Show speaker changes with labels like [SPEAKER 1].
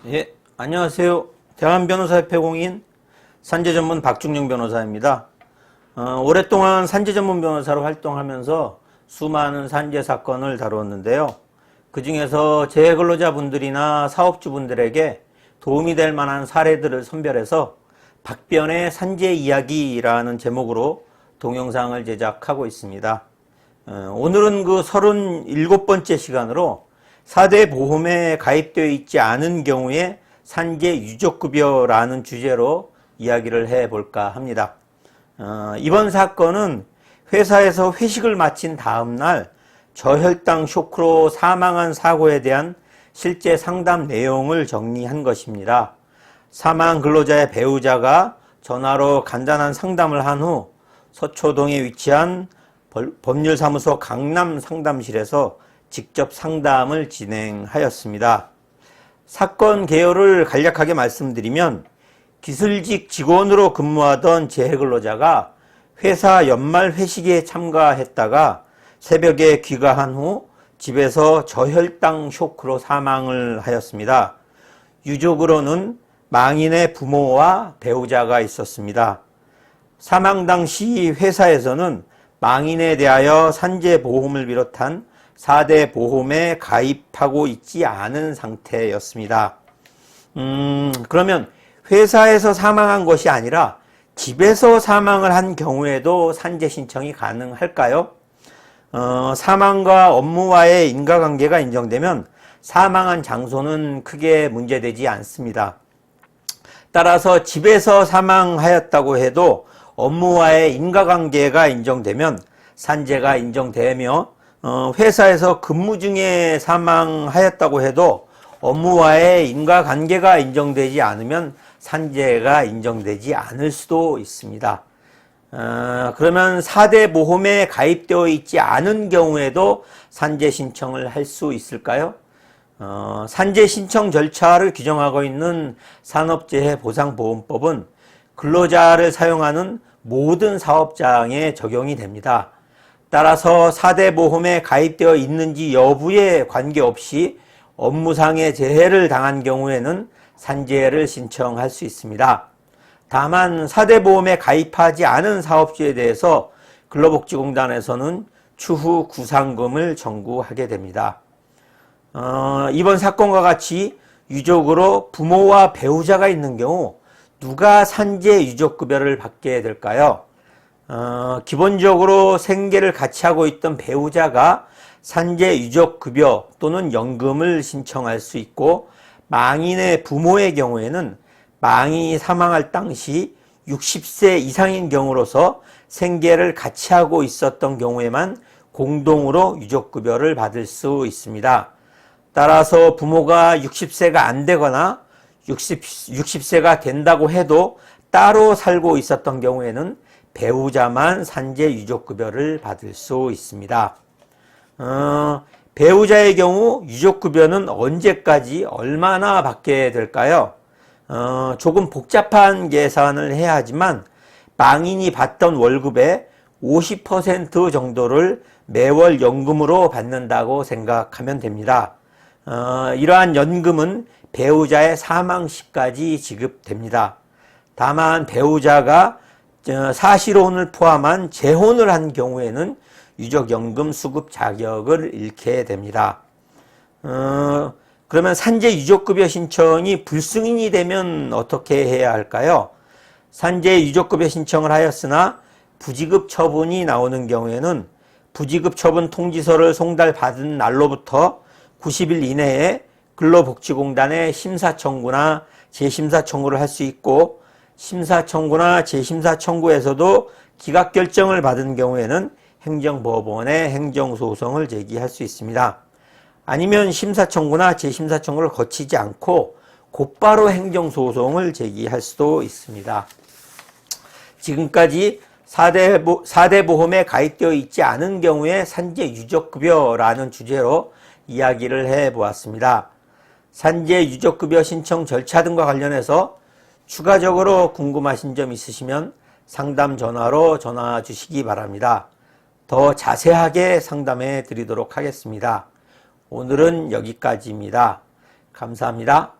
[SPEAKER 1] 예, 안녕하세요. 대한변호사협회 공인 산재전문 박중영 변호사입니다. 오랫동안 산재전문 변호사로 활동하면서 수많은 산재 사건을 다루었는데요. 그 중에서 재해근로자분들이나 사업주분들에게 도움이 될 만한 사례들을 선별해서 박변의 산재 이야기라는 제목으로 동영상을 제작하고 있습니다. 오늘은 그 37번째 시간으로 4대 보험에 가입되어 있지 않은 경우에 산재 유족급여라는 주제로 이야기를 해볼까 합니다. 이번 사건은 회사에서 회식을 마친 다음날 저혈당 쇼크로 사망한 사고에 대한 실제 상담 내용을 정리한 것입니다. 사망 근로자의 배우자가 전화로 간단한 상담을 한 후 서초동에 위치한 법률사무소 강남 상담실에서 직접 상담을 진행하였습니다. 사건 개요를 간략하게 말씀드리면 기술직 직원으로 근무하던 재해근로자가 회사 연말 회식에 참가했다가 새벽에 귀가한 후 집에서 저혈당 쇼크로 사망을 하였습니다. 유족으로는 망인의 부모와 배우자가 있었습니다. 사망 당시 회사에서는 망인에 대하여 산재보험을 비롯한 4대 보험에 가입하고 있지 않은 상태였습니다. 그러면 회사에서 사망한 것이 아니라 집에서 사망을 한 경우에도 산재 신청이 가능할까요? 사망과 업무와의 인과관계가 인정되면 사망한 장소는 크게 문제되지 않습니다. 따라서 집에서 사망하였다고 해도 업무와의 인과관계가 인정되면 산재가 인정되며 회사에서 근무 중에 사망하였다고 해도 업무와의 인과관계가 인정되지 않으면 산재가 인정되지 않을 수도 있습니다. 그러면 4대 보험에 가입되어 있지 않은 경우에도 산재 신청을 할 수 있을까요? 산재 신청 절차를 규정하고 있는 산업재해보상보험법은 근로자를 사용하는 모든 사업장에 적용이 됩니다. 따라서 4대 보험에 가입되어 있는지 여부에 관계없이 업무상의 재해를 당한 경우에는 산재를 신청할 수 있습니다. 다만 4대 보험에 가입하지 않은 사업주에 대해서 근로복지공단에서는 추후 구상금을 청구하게 됩니다. 이번 사건과 같이 유족으로 부모와 배우자가 있는 경우 누가 산재 유족급여를 받게 될까요? 기본적으로 생계를 같이 하고 있던 배우자가 산재 유족급여 또는 연금을 신청할 수 있고, 망인의 부모의 경우에는 망인이 사망할 당시 60세 이상인 경우로서 생계를 같이 하고 있었던 경우에만 공동으로 유족급여를 받을 수 있습니다. 따라서 부모가 60세가 안 되거나 60세가 된다고 해도 따로 살고 있었던 경우에는 배우자만 산재 유족급여를 받을 수 있습니다. 배우자의 경우 유족급여는 언제까지 얼마나 받게 될까요? 조금 복잡한 계산을 해야 하지만 망인이 받던 월급의 50% 정도를 매월 연금으로 받는다고 생각하면 됩니다. 이러한 연금은 배우자의 사망 시까지 지급됩니다. 다만 배우자가 사실혼을 포함한 재혼을 한 경우에는 유족연금 수급 자격을 잃게 됩니다. 그러면 산재 유족급여 신청이 불승인이 되면 어떻게 해야 할까요? 산재 유족급여 신청을 하였으나 부지급 처분이 나오는 경우에는 부지급 처분 통지서를 송달받은 날로부터 90일 이내에 근로복지공단에 심사청구나 재심사청구를 할 수 있고, 심사청구나 재심사청구에서도 기각결정을 받은 경우에는 행정법원에 행정소송을 제기할 수 있습니다. 아니면 심사청구나 재심사청구를 거치지 않고 곧바로 행정소송을 제기할 수도 있습니다. 지금까지 4대 보험에 가입되어 있지 않은 경우에 산재 유족급여라는 주제로 이야기를 해보았습니다. 산재 유족급여 신청 절차 등과 관련해서 추가적으로 궁금하신 점 있으시면 상담 전화로 전화 주시기 바랍니다. 더 자세하게 상담해 드리도록 하겠습니다. 오늘은 여기까지입니다. 감사합니다.